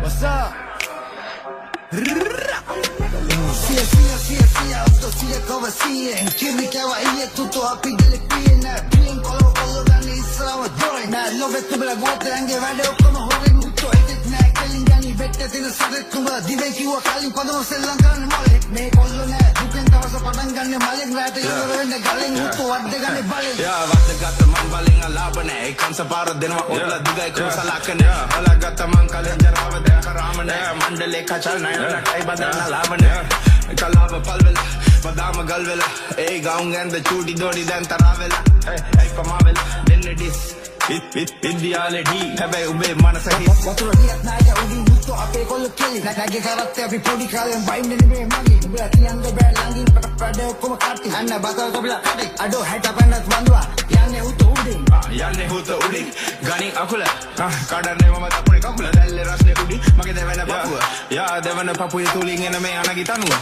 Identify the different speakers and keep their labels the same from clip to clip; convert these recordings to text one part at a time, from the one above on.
Speaker 1: What's up? Sia come sia Kimi kawa iya tutto happy delle pina Billing collo gani israwa join Na love it tubla gote ange vade okkoma hoge mutto edit na kelin gani vette tina sadet tuba dive kiwa kalin padama sellan ganne mole me kollo na duken dawasa padan ganne malen rate yoro wenne galen mutto wadde ganne balen
Speaker 2: ya wadde gatta man balen alabane ekam sapara denwa otla digai ko salakane ala gatta man kalen jarawa de karamane mandale kachal nayana tai badana labane kalava palvela badama galvela ei gaun ganda chuti dodi dan taravela ei kamavela denne dis Ideale di හැබැයි උඹේ මනස හිස්
Speaker 1: වතුර දියක් නායක උඩින් මුත්තෝ අපේ කොල්ල කෙලි නැගගේ කරත්තේ අපි පොඩි කාලෙන් වයින් නෙමෙයි මගේ උඹලා කියන්න බෑ ළඟින් පඩ ඔක්කොම කටි අන්න බකල් කොබලා කටි අඩෝ 65ක් වඳුවා යන්නේ උත උඩින්
Speaker 2: යන්නේ උත උඩින් ගණි අකුල කඩන්නේ මම තපුනේ කකුල දැල්ලේ රස්නේ උඩින් මගේ දෙවන පපුව යා දෙවන පපුවේ තුලින් එන මේ අනගි තනුව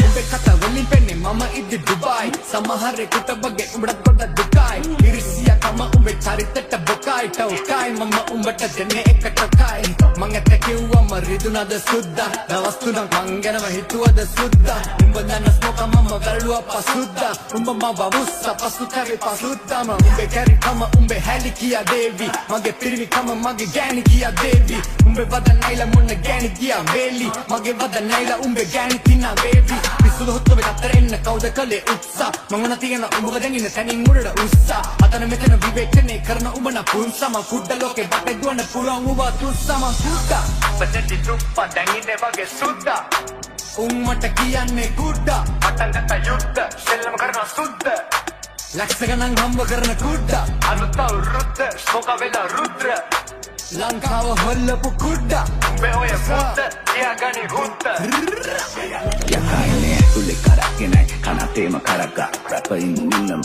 Speaker 1: උඹේ කතා වලින් පෙන්නේ මම ඉදි දුබායි සමහරෙකුට බගේ උඹට පොඩ දුකයි ඉරිසියා තම උඹේ චරිතට Bukai tau kai mama umbata jenne ekata kai mangata kiwwa maridunada sudda dawastuna mangana hituwada sudda umbana smoka mama valuwa pasudda umma babussa pasukare pasudda ma umbe kari kama umbe hali kiya devi mage pirvi kama mage gani kiya devi umbe vada naila munna gani kiya veli mage vada naila umbe gani tina baby bisulu hotto be atar enna kauda kale utsa mangana tiyana umba dengina tanin murada ussa atana metana vivekane karna umana punsama kudda loke bate duana pulan uba tussama kudda badati tuppa dangine wage sudda ummata kiyanne kudda patan gata yudda sellam karna sudda laksaganan hamba karna kudda anuta urudda shoka vela rudra lankawa hollapu kudda umbe oya kudda kiya gani hudda
Speaker 3: yakaine tuli karakene kanatema karaka rapain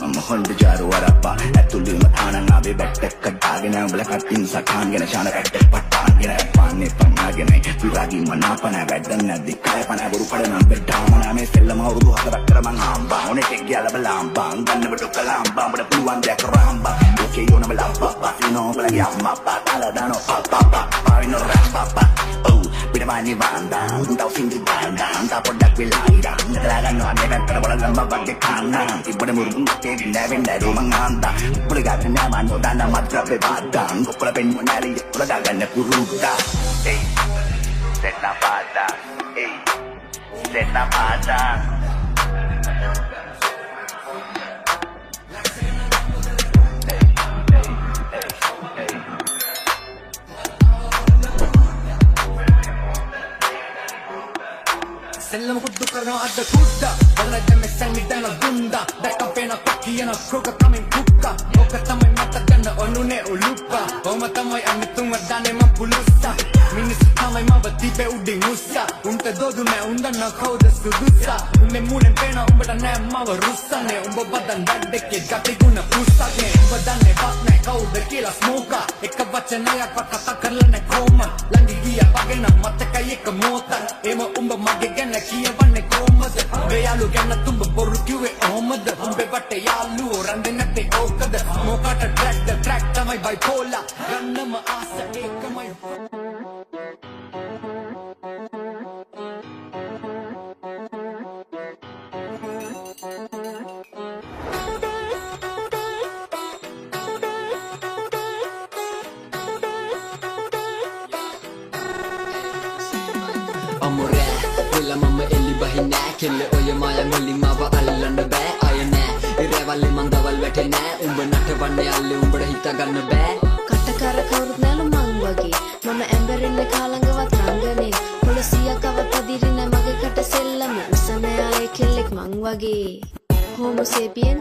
Speaker 3: mama honda jaru warappa atulima thananga be bettek kadagena ubla katin sakangena shana bettek patangena panne pannagena piragi manapana veddanna dikkaya pana guru padana beddamana me sellama urudu hadakkara man amba one tegge alabalamba ganna bedukkalamba ambada puluwan deyak ramba okay yona balamba pasino balagi amma patala dano papa paino ramba oh bidamani vanda undau singgi banda anta podak wilaida nalagan no ane vettara bolalamba bagge kanna ibade murun ke vinda rumanganda puligatta namano dana matra pe bada gopala pennu nali pulaga ganna kuruda hey setna pada hey setna pada
Speaker 1: Sellam kuddu karna adda kudda Walla jamme sangi dana dunda Daka pena pakiyana kroka kamin kukka Oka tamay mataganna onune uluppa Oma tamay amitunga dane mampulussa Minisu tamay mabatipe udi musa Unte dodu me undana kauda sudusa Ume munen pena umbada ne mawa russane Umba badan daddeke gati guna pusane Umba dane batne kauda kila smoka Eka vachanaya pakata karlane koma Langi giya pagena mateka yeka mota Ema umba magegana කියවන්නේ කොහමද උඹේ යාළු ගැන තුඹ බොරු කිව්වේ ඔහමද උඹේ වටේ යාළුවෝ රැඳෙන්නත්තේ ඕකද මොකට ට්‍රැක් තමයි බයිපෝලා ගන්නම ආස ඒකමයි
Speaker 4: amore Quella mamma elli bahine Kelle oye maya molli mava allanda bෑ අය නෑ ඉරවල්ලි මංගවල් වැටෙන්නේ උඹ නටවන්නේ අල්ලේ උඹට හිතා ගන්න බෑ
Speaker 5: කටකර කවුරුත් නැලු මං වගේ මම ඇඹරෙන්නේ කාලඟවත් රංගනේ පොලිසියක් අවත් අදිරින මගේ කට සෙල්ලම උසනේ ආයේ කෙල්ලෙක් මං වගේ Homo sapien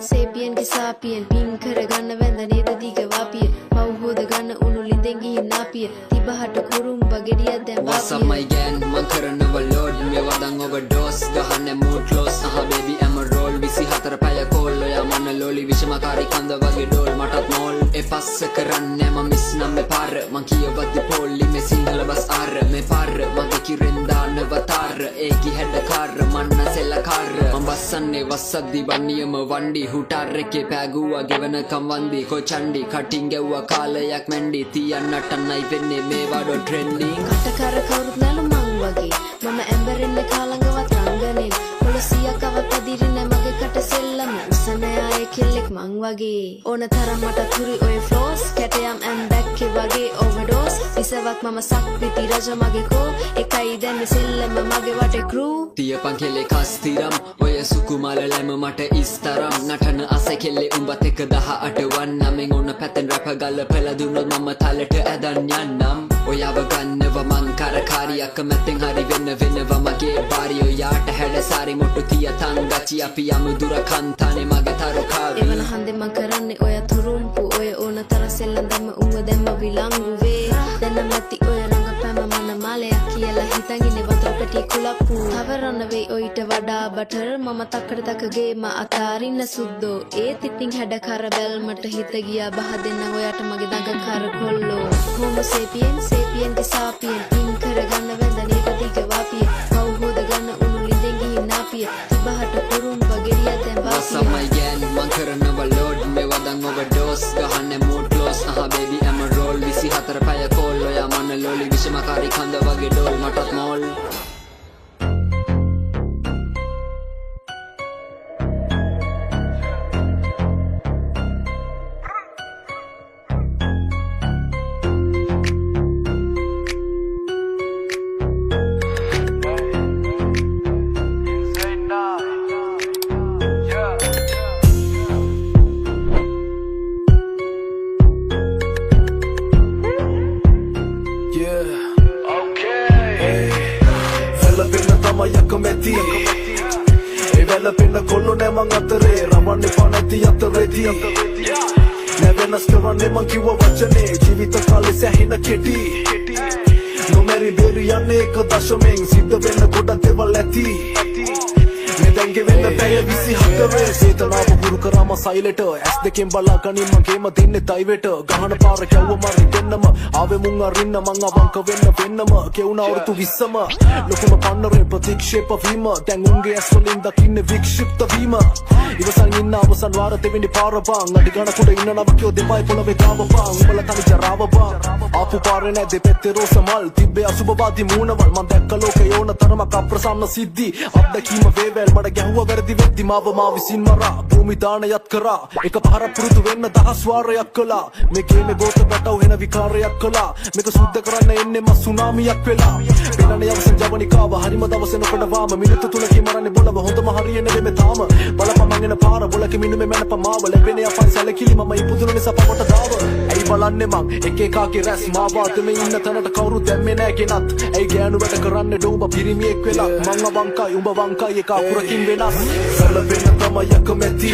Speaker 5: ki sapien පින් කරගන්න වැඳ නේද දිග වාපිය මව් හොද ගන්න උණු ලිඳෙන් ගිහින් නාපිය තිබහට කුරුම්බ ගෙඩියක් දැන්
Speaker 4: What's up my gang මං කරනව load මේ වදන් overdose ගහන්නේ mood close baby I'm a roll 24 පැය කෝල් ඔයා මන ලෝලි විෂමකාරී කන්ද වගේ ඩෝල් මටත් මෝල් ඒ පස්ස කරන්නේ මම මිස් නම් මේ පාර මං කියවද්දි පොල්ලි මේ සිංහල බස් ආර මේ පාර මගේ කිරෙන් දාන්නව තාර ඒකි හැඩ කාර මන්න සෙල්ල කර මම බස්සන්නේ වස්සද්දි වන්නියම වණ්ඩි හුටාර් එකේ පෑගුවා ගෙවන කම්වන්දි කොචණ්ඩි කටින් ගැව්වා කාලයක් මැන්ඩි තියන්නට නයි වෙන්නේ මේ වඩෝ ට්‍රෙන්ඩින්
Speaker 5: කටකර කවුරුත් නැලු මං වගේ මම ඇම්බරෙන්න කාලඟවත් රංගනෙන් පොලසියක් අවත් අදිරින මගේ කට සෙල්ලම උසනයායේ කෙල්ලෙක් මං වගේ ඕන තරම් මට තුරි ඔය ෆ්ලෝස් කැටයම් ඇම් බැක්කේ වගේ ඕවර්ඩෝස් ඉසවක් මම සක්විති රජ මගේ කෝ එකයි දැන් මේ සෙල්ලම මගේ වටේ ක්‍රූ
Speaker 4: තියපන් කෙල්ලේ කස්තිරම් ඔය සුකුමාල ලැම මට ඉස්තරම් නටන අස කෙල්ලේ උඹත් එක 18 වන්නමෙන් ඕන පැතෙන් රැප ගල්ල පෙළ දුන්නොත් මම තලට ඇදන් යන්නම් ඔයව ගන්නව මං කරකාරියක් මැත්තෙන් හරි වෙනව මගේ බාරි ඔයාට හැඩසාරි මොට්ටු තිය තංගචි අපි යමු දුර කන්තානේ මගේ තරුකාවි
Speaker 5: එවන හන්දේ මං කරන්නේ ඔය තුරුම්පු ඔය ඕන තරම් සෙල්ලම් දැම්ම උඹ දැම්ම විලංගුවේ දැන් නැති ඔය රංගපෑම මන මාලයක් කියලා හිතන් ඉන්නේ වතුර පැටි කුලප්පු තවරන්න වෙයි ඔයිට වඩා බටර් මම තක්කඩ තකගේ මා අතාරින්න සුද්දෝ ඒත් ඉතින් හැඩ කර බැල්මට හිත ගියා බහ දෙන්න ඔයාට මගේ දඟ කර කොල්ලෝ හෝමෝ සේපියන් සේපියන් දිසාපියන් පින් කරගන්න වැඳ නීක දිග වාපිය පව් හොද ගන්න උණු ලිඳෙන් ගිහින් නාපිය තිබහට කුරුම්බ ගෙඩිය දැන් වාසිය
Speaker 4: සමයි ගෑන් මං කරනවා ලෝඩ් මේ වදන් ඕවර්ඩෝස් ගහන්නේ මූඩ් ක්ලෝස් බේබි ඇම රෝල් 24 පැය කෝල් ඔයා මන ලෝලි විෂමකාරී කන්ද වගේ ඩෝල් මටත් මෝල්
Speaker 6: වෙලපෙන්න කොල්ලෝ නෑ මං අතරේ රවන්නේ පනැති අතරේදී නැවෙනස් කරන්නේ මං කිව්ව වචනේ ජීවිත කාලේ සැහෙන කෙටි නොමැරි බේරි යන්නේ එක දශමෙන් සිද්ධ වෙන්න ගොඩක් දේවල් ඇති මෙදැන්ගේ වෙන්න පැය 24 සේතනාව පුරු කරාම සයිලෙට ඇස් දෙකෙන් බලා ගනින් මගේම දින්නේ තයිවෙට ගහන පාර කැව්ව මරි දෙන්නම ආවේ මුං අරින්න මං අවංක වෙන්නම කෙවුනා වරුතු 20ම ලොකුම පන්නරේ ප්‍රතික්ෂේප වීම දැන් උන්ගේ ඇස් වලින් දකින්නේ වික්ෂිප්ත වීම ඉවසන් ඉන්න අවසන් වාර දෙවෙනි පාර බං අඩි ගණ කුඩ ඉන්න නවකියෝ දෙපයි පොළවේ ගාව බං උඹලා තනි ජරාව බං ආපු පාරේ නැ දෙපැත්තේ රෝස මල් තිබ්බේ අසුබවාදී මූණවල් මං දැක්ක ලෝකේ යෝන තරමක් අප්‍රසන්න සිද්ධි අත්දැකීම වේවැල් මඩ ගැහුවා වැරදි වෙද්දි මාව මා විසින් මරා භූමි දානයත් කරා එක පහර පුරුදු වෙන්න 10 වාරයක් කළා මේ ගේමේ ගෝත පැටව වෙන විකාරයක් කළා මේක සුද්ධ කරන්න එන්නේ මා සුනාමියක් වෙලා වෙනන යවසන් ජවනිකාව හරිම දවසේ නොකඩවාම මිනිත්තු 3කින් මරන්නේ බොලව හොඳම හරියන්නේ වෙමෙ තාම බලපන් මං එන පාර බොලක මිනුමේ මැනප මාව ලැබෙන්නේ අපන් සැලකිලි මම ඉපදුන නිසා පවට දාව ඇයි බලන්නේ මං එක එකාගේ රැස් මාවාත මේ ඉන්න තැනට කවුරු දැම්මේ නෑ කෙනත් ඇයි ගෑනු වැඩ කරන්නේ ඩෝඹ පිරිමියෙක් වෙලා මං අවංකයි උඹ වංකයි එක අකුරකින් වෙනස් සැලපෙන්න තමයි යකමැති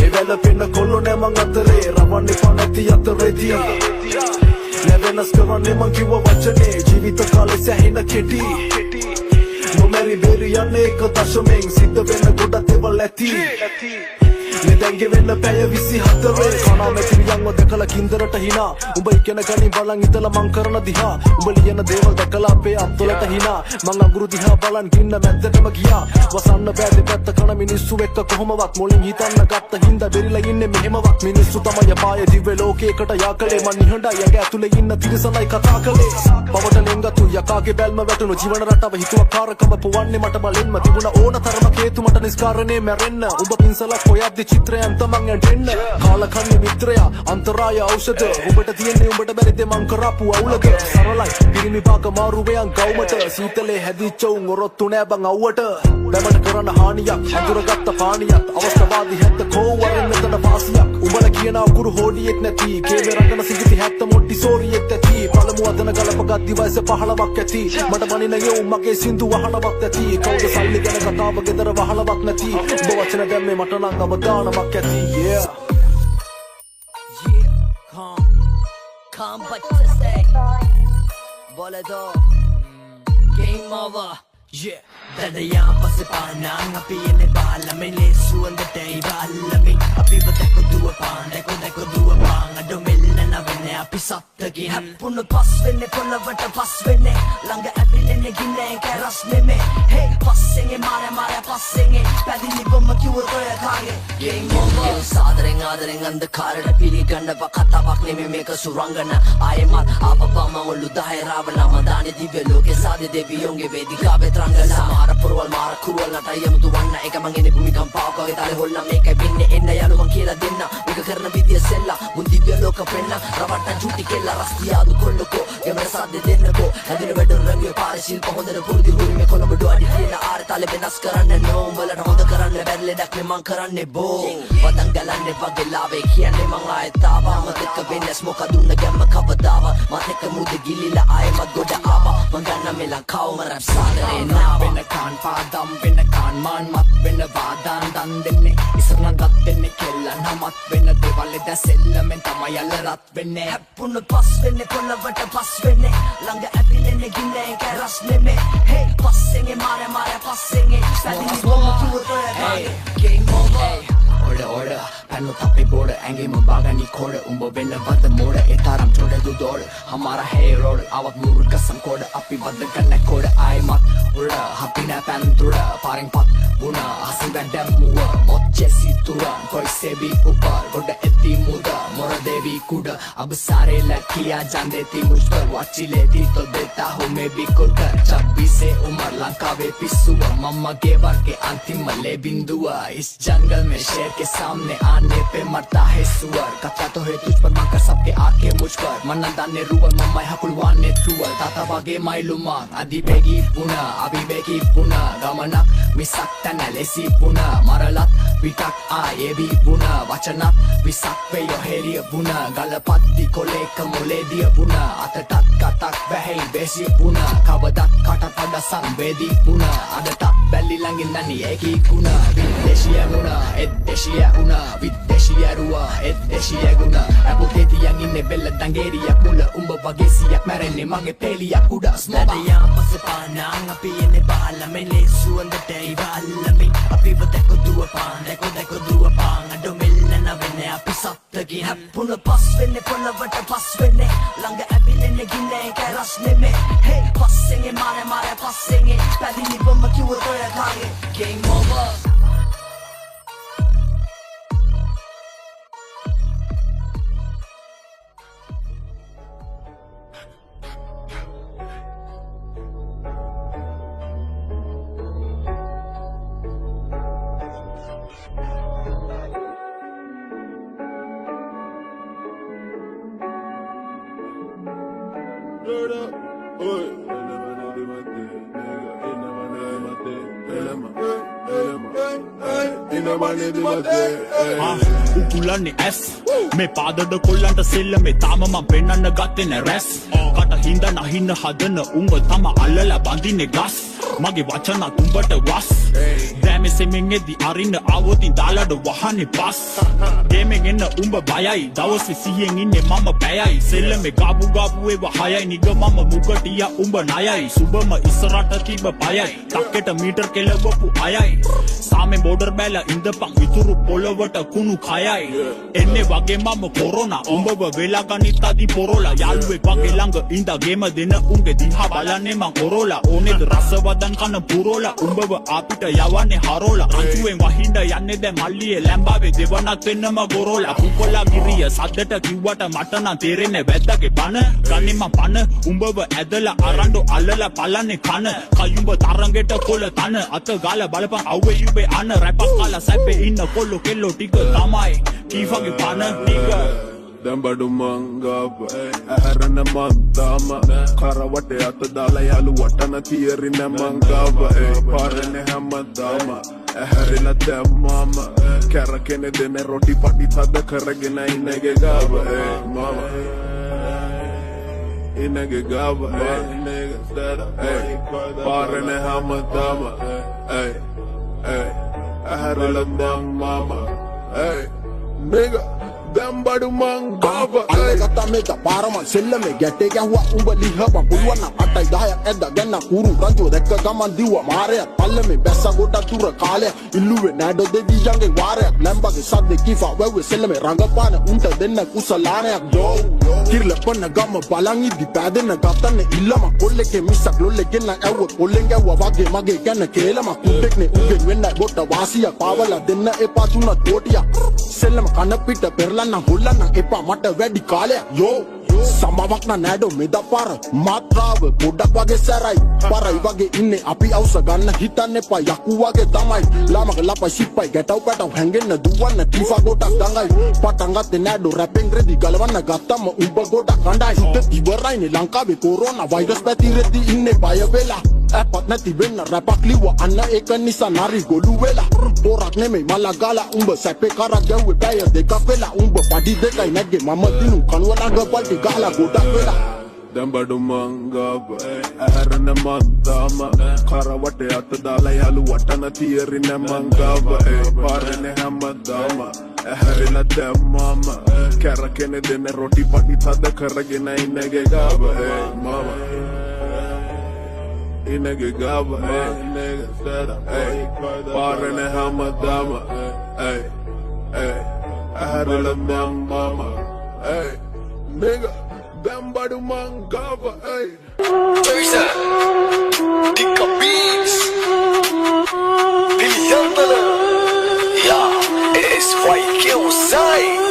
Speaker 6: ඒ වැලපෙන්න කොල්ලෝ නෑ මං අතරේ රවන්නේ පනැති අතරේදී නැවෙනස් කරන්නේ මං කිව්ව වචනේ ජීවිත කාලේ සැහෙන කෙටි නොමැරි බේරි යන්නේ එක දශමෙන් සිද්ධ වෙන්න ගොඩක් දේවල් ඇති මෙදැන්ගේ වෙන්න පැය 24 කනා මෙතිරියන්ව දැකලා කින්දරට හිනා උඹ ඉගෙන ගනින් බලන් ඉතලා මං කරන දිහා උඹ ලියන දේවල් දැකලා අපේ අත්වලට හිනා මං අඟුරු දිහා බලන් ගින්න මැද්දටම ගියා වසන්න බෑ දෙපැත්ත කන මිනිස්සු එක්ක කොහොමවත් මොලින් හිතන්න ගත්ත හින්දා බෙරිලා ඉන්නේ මෙහෙමවත් මිනිස්සු තමයි අපායේ දිව්‍ය ලෝකයකට යාකලේ මං නිහඬයි යග ඇතුලේ ඉන්න තිරසනයි කතා කළේ පවට ලෙන්ගතු යකාගේ බැල්ම වැටුණු ජීවන රටාව හිතුවක්කාරකම පොවන්නේ මට බලෙන්ම තිබුණ ඕන තරමක හේතු මට නිස්කාරණේ මැරෙන්න උඹ පින්සලක් හොයද්දි චිත්‍රයන් තමන් ඇඬෙන්න කාලකන්ණි මිත්‍රයා අන්තරාය ඖෂධ උඹට තියෙන්නේ උඹට බැරිද මං කරපු අවුලක සරලයි පිරිමි පාක මාරුවයන් ගවුමට සීතලේ හැදිච්ච උන් ඔරොත්තු නෑ බං අවුවට බැමට කරන හානියක් අඳුරගත්ත පානියක් අවස්ථාවාදී හැත්ත කෝවරෙන් මෙතන වාසියක් උඹලා කියන අකුරු හොඩියෙත් නැති කේමේ රටන සිගිති හැත්ත මොට්ටි සෝරියෙත් ඇති පළමු අතන ගලපගත් දිවයිස 15ක් ඇති මට බනින යෝ මගේ සින්දු වහනවක් ඇති කවුද සල්ලි ගැන කතාව ගෙදර වහලවක් නැති ඔබ වචන දැම්මේ මට නම් අවදානමක් ඇති yeah
Speaker 7: calm but to stay boledo game over yeah dadaya pasipana api ene balame le suanda dei balame api wadako duwa pan deko duwa pan adomella na venne api sattagi happunu pass venne pollavata pass venne langa adilene ginne karas meme hey passenge ma පස්සෙන් පැදිලිවම කිව්වොත් ඔය කාගේ game over සාදරෙන් ආදරෙන් අන්ධකාරයට පිළිගන්නව කතාවක් නෙමෙයි මේක සුරංගන ආයෙමත් ආපපම ඔලු 10 රාවණම දානේ දිව්‍ය ලෝකේ සාදේ දෙවියෝගේ වේදිකාවේ තරංගලා මාර පුරවල් මාර කුරුවල් නටයම දුවන්න එක මං එන්නේ භූමිකම්පාවක් වගේ තාලේ හොල්ල මේකයි වෙන්නේ එන්න යාළුවන් කියලා දෙන්න මේක කරන විදිය සෙල්ලා මුන් දිව්‍ය ලෝක පෙන්න රවට්ට ජුටි කෙල්ල රස්තියාදු කොල්ලකෝ ගෙමර සාදේ දෙන්නකෝ හැදින වැඩ රංගිය පාරේ ශිල්ප හොඳට පුරුදු හුරු මේ කොළඹ ඩොඩි කියන ආර තාලේ වෙනස් කරන්න නෝ උඹලට හොඳ කරන්න බැරි ලෙඩක් නේ මං කරන්නේ බෝ වදන් ගලන්නේ වගේ ලාවේ කියන්නේ මං ආයෙත් ආවා මතක වෙනස් මොකදුන්න ගැම්ම කවදාව මතක මුද ගිලිලා ආයෙමත් ගොඩ ආවා මං ගන්න මෙලන් කවම රැප් සාදරේ නාව
Speaker 1: වෙන කාන් පාදම් වෙන කාන් මාන් මත් වෙන වාදාන් දන් දෙන්නේ ඉස්සරන් දත් දෙන්නේ කෙල්ලන් නමත් වෙන දේවල් දැසෙල්ලමෙන් තමයි යල්ල රත් වෙන්නේ
Speaker 7: හැප්පුණ පස් වෙන්නේ පොළවට පස් වෙන්නේ ළඟ ඇපිලෙන්නේ ගින්නේ කැරස් නෙමේ හේ පස්සෙන් මාර පස්සෙන් පැදිලිවම කිව්වොත් ඔය කාගේ
Speaker 1: game over order pannu tappe board ඇඟේම බාගනි කොඩ උඹ වෙන වද මොඩ ඒ තරම් චොඩ දුදෝඩ හමාර hey road අවත් මුරු කසම් කොඩ අපි වද ගන්න කොඩ ආයිමත් උඩ හපින පැන්තුඩ පාරෙන් පත් වුණ හසින් වැඩම් මුව මොත් ජෙසි තුර කොයි සෙබි උපර් ගොඩ එති මුද මොර දෙවි කුඩ अब सारे लड़कियां जान देती मुझ पर वाची लेती तो देता हूँ मैं भी कुल कर 26 से उम्र लंकावे पिसुआ मम्मा के वर के अंतिम मले बिंदुआ इस जंगल में शेर के सामने आने पे मरता है सुअर कथा तो है तुझ पर मांकर सबके आके मुझ पर मनंदा ने रुअल मम्मा हकुलवान ने ट्रुअल ताता वागे माइलुमा आदि बेगी पुना अभी बेगी पुना गमना मिsak tanalesi puna maralat vitak ayebi puna wacanat visak veyo heriya puna galapat di koleka moledia puna atatat katak behei besi puna kawadat katat pada sanvedi puna adatat belli langin nani eki kuna videshiya muna eddeshiya una videshiya ruwa eddeshiya guna apoteti yang inne bella dangeriya kula umba wage siyak marenne mage peliya kuda smoba
Speaker 7: Dadaya pasapanang api ene baalamen lesu andate ibaalamen api badeko dua pang ado melana venne api sattagi happuna pas venne pollavata pas venne langa apilenne ginne karas neme hey passenge mare passenge padilivama kiwuth oya kaage game over
Speaker 8: උකුලන්නේ ඇස් මේ පාදඩ කොල්ලන්ට සෙල්ල මේ තාම මම පෙන්නන්න ගත්තේ නෑ රැස් කට හින්ද නහින්න හදන උඹ තම අල්ලලා බඳින්නේ ගස් මගේ වචන උඹට වස් දැමෙ සෙමින් එදි අරින්න ආවොතින් දාලඩ වහන්නේ පස් ගෙමෙන් එන්න උඹ බයයි දවසේ 100න් ඉන්නේ මම බයයි සෙල්ල මේ ගාබු ඒව හයයි නිග මම මුගටියා උඹ ණයයි සුබම ඉස්සරට තිබ්බ පයයි තක්කෙට මීටර් කෙලවපු අයයි සාමෙන් බෝඩර් බැල ඉඳපන් ඉතුරු පොළවට කුණු කයයි එන්නේ වගේ මම කොරෝනා උඹව වෙලා ගනිත් අදි පොරෝලා යාළුවෙක් වගේ ළඟ ඉඳා ගෙම දෙන උන්ගේ දිහා බලන්නේ මං කොරෝලා ඕනේද රසවදන් කන පුරෝලා උඹව අපිට යවන්නේ හරෝලා අන්තිමෙන් වහින්න යන්නේ දැන් මල්ලියේ ලැම්බාවේ දෙවනක් වෙන්නම ගොරෝලා කුකොලා ගිරිය සද්දට කිව්වට මට නම් තේරෙන්නේ වැද්දාගේ බන ගන්නේ මං පන උඹව ඇදලා අරන්ඩෝ අල්ලලා පලන්නේ කන කයුඹ තරංගෙට කොල තන අත ගාලා බලපන් අවුවේ යුබේ අන රැපක් කාලා සැපේ ඉන්න කොල්ලෝ කෙල්ලෝ ටික තමයි කීෆගේ පන ටික
Speaker 6: Dambadu mangaba aharana mandama karawate atadala yalu watana tierina mangaba parane hamadama aharina tamama karakene dene roti pati thada karagena inege gaba mama inege gaba inege sada parane hamadama aharina mama nigga දැම්බඩු මංගාව අල්ලගත්තා මේක පාරම සෙල්ලමේ ගැටේ ගැහුවා උඹ ලිහපන් පුළුවන් නම් 8යි 10ක් ඇද්දා ගන්න කුරු රංජුව දැක්ක ගමන් දිව්වා මාරයක් පල්ලමේ බැස්ස ගොඩක් දුර කාලයක් ඉල්ලුවේ නෑඩෝ දෙවියන්ගේ වාරයක් ලැම්බගේ සද්දේ කිෆා වැව්වේ සෙල්ලමේ රංගපාන උන්ට දෙන්න කුසලානයක් යෝ කිරලපන්න ගම බලන් ඉදි පෑදෙන්න ගත්තන්නේ ඉල්ලම කොල්ලෙකේ මිස්සක් ලොල්ලෙකින් නම් ඇව්ව කොල්ලෙන් ගැව්වා වගේ මගේ ගැන කේලම කුඩෙක්නේ උගෙන් වෙන්නයි බොට වාසියක් පාවලා දෙන්න එපා තුන තෝටියක් සෙල්ලම කන පිට පෙරලන්න හොල්ලන්න එපා මට වැඩි කාලයක් යෝ සමවක් නෑඩෝ මෙදපාර මාත්‍රාව පොඩක් වගේ සැරයි පරයි වගේ ඉන්නේ අපි අවුස ගන්න හිතන්න එපා යකු වගේ තමයි ලාමක ලපයි සිප්පයි ගැටව් පැටව් හැංගෙන්න දුවන්න ටීෆා ගොඩක් දඟයි පටන් ගත්තේ නෑඩෝ රැපෙන් රෙදි ගලවන්න ගත්තම උඹ ගොඩක් කණ්ඩායි හිත ඉවරයිනේ ලංකාවේ කොරෝනා වෛරස් පැතිරෙද්දි ඉන්නේ බය වෙලා ඇපත් නැති වෙන්න රැපක් ලිව්වා අන්න ඒක නිසා නාරි ගොළු වෙලා පොරක් නෙමෙයි මලා ගාලා උඹ සැපේ කරක් ගැව්වේ පැය දෙකක් වෙලා උඹ පඩි දෙකයි නැග්ගේ මම දිනු කනුවනග පල්ටි ගහලා ගොඩක් වෙලා දැම්බඩු මංගාව ඇහැරන මන්දාම කරවටේ අත දාලා යාළු වටන තියරින මංගාව පාරනේ හැමදාම ඇහැරෙලා දැම්මම කැරකෙන දෙන රොටි පටි තද කරගෙන ඉන්නගේ ගාව මම Inage gaba, nigga said, hey, party hamadama, hey, hey, I had a little mama, hey, nigga, bambadu mangava, hey.
Speaker 9: Teresa, Dicka Beats, Billy Yandala, yeah, it's YK Usai.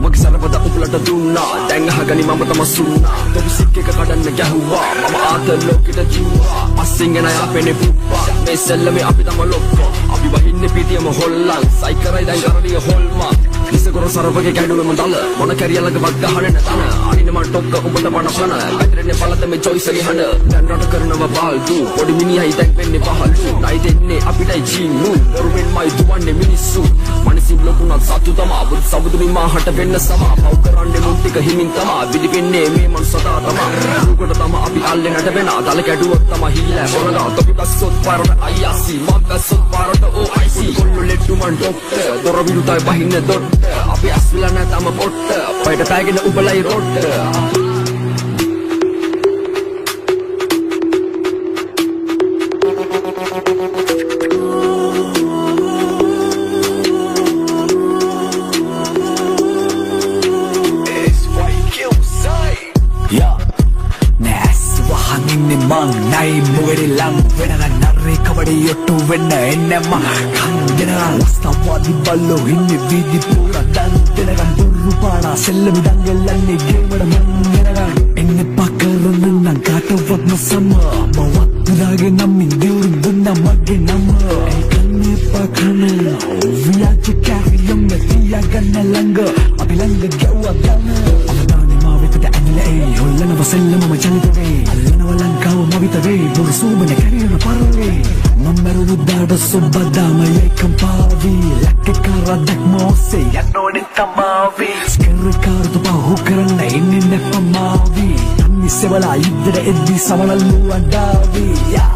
Speaker 4: මගසරවද උපලට දුන්නා දැන් අහගනි මම තම සුන්නා තොපිසික් එක කඩන්න ගැහුවා මම ආත ලෝකෙට ජීවා අස්සින් එන අපේ පුප්පා මේ සෙල්ලමේ අපි තම ලොක්කෝ අපි වහින්නේ පිටියම හොල්ලන් සයිකරයි දැන් කරලිය හොල්මා ඉස්සකර සරවගේ කැඩුවෙම දල මොන කැරියලක වක් ගහන්න තන අනින මට ටොක්ක උඹට පනපන පැතිරෙන්නේ පළත මේ choice එකේ හඬ දැන් රට කරනවා බාල්දු පොඩි මිනිහයි දැන් වෙන්නේ පහළු නයි දෙන්නේ අපිටයි ජීමු වරුවෙන් මයි දුවන්නේ මිනිස්සු මනසින් ලොකුණක් සතු තමා බුදු සබුදුනි මාහට වෙන්න සමා පව් කරන්නේ මුන් ටික හිමින් තමා විදි වෙන්නේ මේ මන් සදා තමා රුකට තමා අපි අල්ලෙන්නට වෙන දල කැඩුවක් තමා හීලා මොනගා තොපි බස්සොත් පාරට අයියාසි මම බස්සොත් පාරට OIC කොල්ලු ලෙඩු මන් ඩොක්ටර් දොර විරුතයි බහින්නේ දොට්ට අපි අස්විලා නැතම පොට්ට පයිට පෑගෙන උබලයි රොට්ට
Speaker 10: Nai mugari lang venana narre kabadi yottu venna ennamma kangenara ustawadi ballo hinne vidi pura dan tenagan durru paana sellami dangellanne gemada mangenaga enne pakkarunna nan kaatawatna sama mawatturage nammi deurun dunna magge namma kanne pakana viyache karilum tiya ganna langa abi langa gawa ganna amadane ma vetada anile hollana vasellama machalidave allana walankawa mavitave bursumane karina parave mammeru dada subbadama ekam pavi lakke karadak mose yanone tamavi skirkar tu bahu karanna inne pamavi tanni sevala iddara eddi savalallu adavi yeah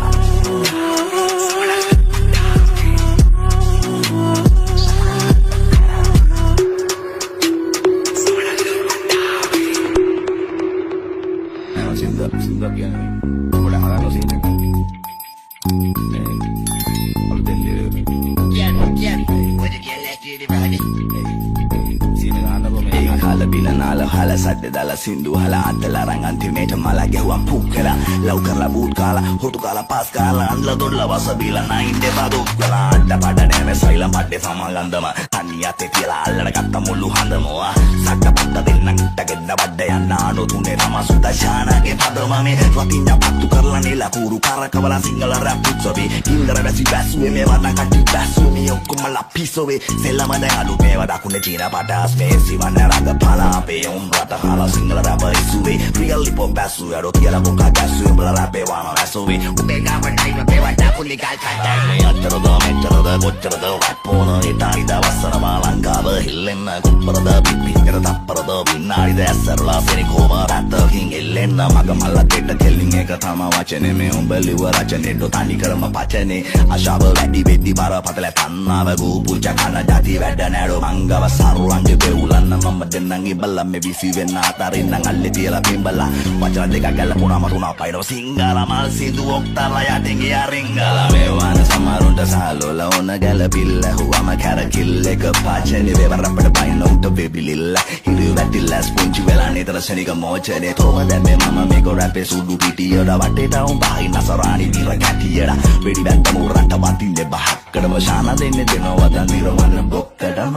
Speaker 3: hala sadde dala sindu hala antala ranganti meta mala gewan pukela laukala boot kala hotu kala pas kala andla dodla wasabila nainde badu kala adda pada neme saila padde samagandama taniyate tiyala allada gatta mullu handama sakka patta dennan tagedda badda yanna anu tune rama sudashana ge padama me ratinya pattu karla nela kuru karakawala singala rap utsavi indara basi basu me wana katti basu me okkumala pisove selama da alu me wada kunne china padas me siwana raga pala pe rata hala single rapper isuwe really pop basu ado tiara boka gasu bla rape wana asuwe ubega vanai me wada kunni gal kata me attara da metara da gottara da rapona itai da wasara malangava hillenna kuppara da pipi era tappara da vinnari da asarla seni koma ratta king hillenna maga malla ketta telling eka tama wachene මේ උඹලිව රචනෙට තනි කරම පචනේ අශාව වැඩි වෙද්දි බර පතල පන්නාව ගෝපුජ කන ජාති වැඩ නෑඩෝ මංගව සරුවන්ගේ පෙවුලන්න මම දෙන්නන්ගේ බල්ලා මේ විසි වෙන්න අතරින් නම් අල්ලේ තියලා පිඹලා වචන දෙකක් ගැලපුණාම තුනා පයිරව සිංගල මල් සිදු ඔක්තරලා යටින් ගියා රිංගල මේ වන සමරුන්ට සාලෝල ඕන ගැලපිල්ල හුවම කැරකිල්ල එක පචනේ වේවර අපට පයින් උන්ට බෙබිලිල්ල හිරු වැටිලා ස්පොන්ජි වෙලා නේතර සෙනික මොචනේ තෝම දැම්මේ මම මේක රැපේ සුදු පිටියට වටේට උන් බහින් නසරානි විර ගැටියට වෙඩි බැන්ද මුරන්ට වටින්නේ බහක්කඩම ශාන දෙන්නේ දෙනවද නිරවන බොක්කඩම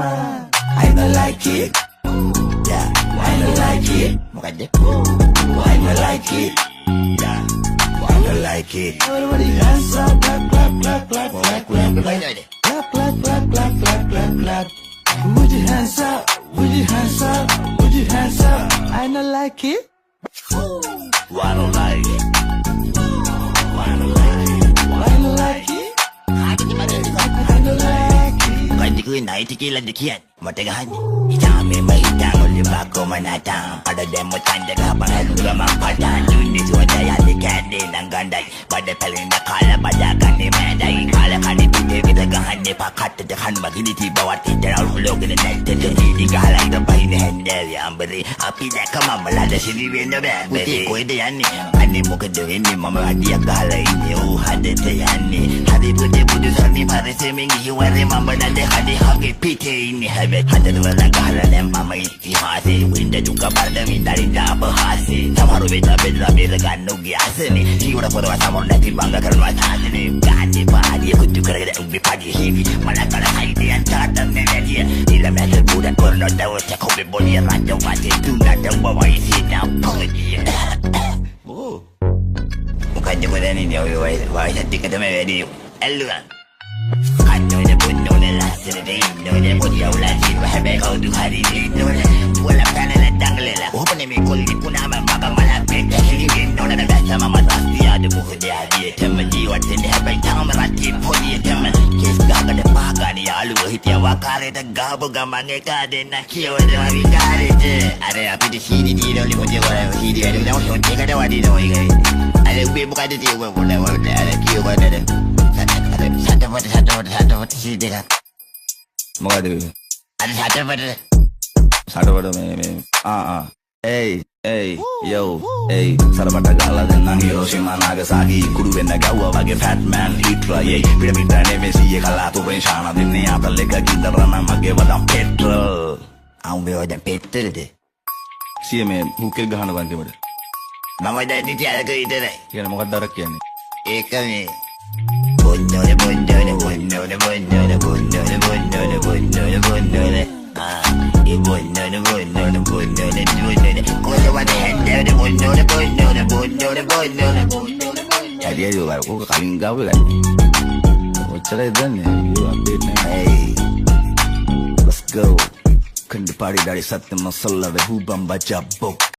Speaker 3: I don't like it yeah I don't like it මොකද I don't like it yeah I don't like it everybody hands up clap clap clap clap clap clap clap clap clap clap clap clap clap put your hands up put your hands up put your hands up I don't like it why don't like it why don't like it why don't like it I don't like it Kandi ko na itikila dikian Matagaan Itame mahitang Ulima ko manatang Pada demo tanda kapang Haluga mampadan Dundi suwada yati kandi Nang ganday Pada paling nakala Badakan ni menday Kala kani pite Kitagahan ni pakat Tadakan maginiti Bawat titaraw Ulog na nete Hindi kahalay Tapay ni Hendel Yang beri Api na kamamalada Siriwin na beri Buti ko ito yan ni Ani mo kadoin ni Mama hadi ang kahalay ni Uhada tayan ni Hadi puti puti Sani pare semingi Hiwari mama nade Hadi hagi pite ini Habit Hadar walang kahalan Mama iti hasi Winda juga pada Mindari dapa hasi Samaru beta beta Biragan nugi asini Siura pura samur Nati bangga karena tasini Gani padi Kutu kera ubi padi hivi Malakala haiti Antatan nemedia Ila mesel budan Kurno dawa Sekobi bodi Raja wasi Tuna dawa isi Nampodi Bukan cuma ini Wai setik kata mewedi Eluan Kano na puno na lasa na dino na mudi au lasi Mahabe kau tu hari dino na Wala kana na tanglala Upa na may kulli po naman Mapamalapit Hilingin no na nagasa mamatasti Ado buho di hadi Teman jiwat Hindi habay tanga marati Podi teman Kis gaga na baka ni alu Hiti wakare na gabo Gamange kade na kiyo na mabikare Are api di sini dino Limo di wala hidi Ado na usyon Tika na wadino Are ubi buka di tiwa Wala Are kiyo ka na satu sini kan mau ada satu hey yo sarabata gala nang Hiroshima Nagasaki kudu benna gawa bage fat man Hitler pida pida ne mesi kala tu ben shana dinne atale ka gidarana mage wadam petrol aun be wadan petrol de siya me hukil gahana bande mada mama da ni tiada ke ide ya mo kadarak yani ekame Bundone bundone bundone bundone bundone bundone bundone bundone bundone bundone bundone bundone Kau wada hendel bundone bundone bundone bundone Jadi aja baru aku kekaling kau kan Cerai dan ya you update nih Hey let's go Kan party dari satu masalah Hubang baca book